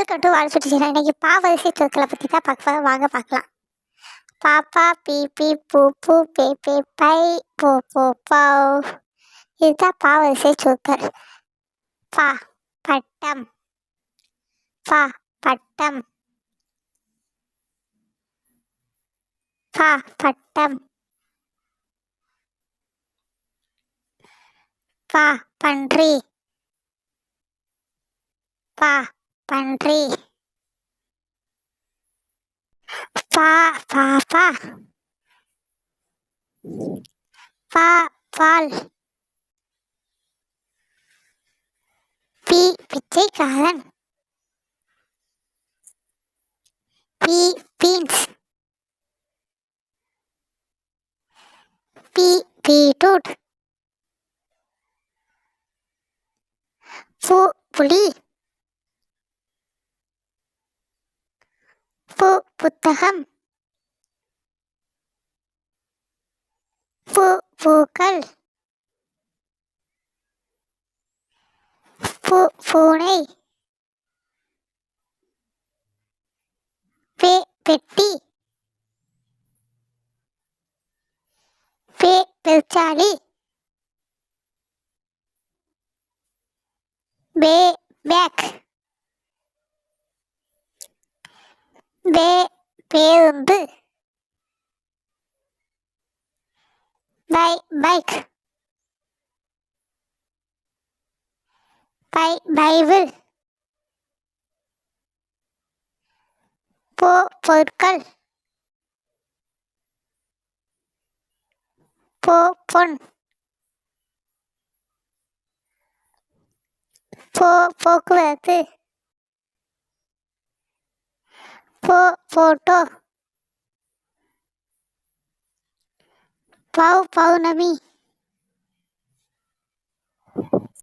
Welcome to வாழ்த்துட்டு செய்யலாம். இன்னைக்கு பாவரிசை சொற்களை பற்றி தான் வாங்க பார்க்கலாம். பாப்பா பீ பீ பூ பூ பே பே பை போ போ பவ். இதுதான் பாவரிசை சொற்கள். பா பட்டம், பா பட்டம், பா பட்டம், பா பன்றி, பா பன்றி, பா பாப்பா, பா பால், பி பிச்சைக்காரன், பி பீன்ஸ், பி பீட்ரூட், பூ புலி, பூ புத்தகம், பூ பூக்கள், பூ பூனை, பே பெட்டி, பே பெருச்சாளி, பே பேக், பே பேருந்து, பை பைக், பை பைபிள், போ பொருட்கள், போ பொன், போ போக்குவரத்து, போ போட்டோ, பௌ பௌர்ணமி,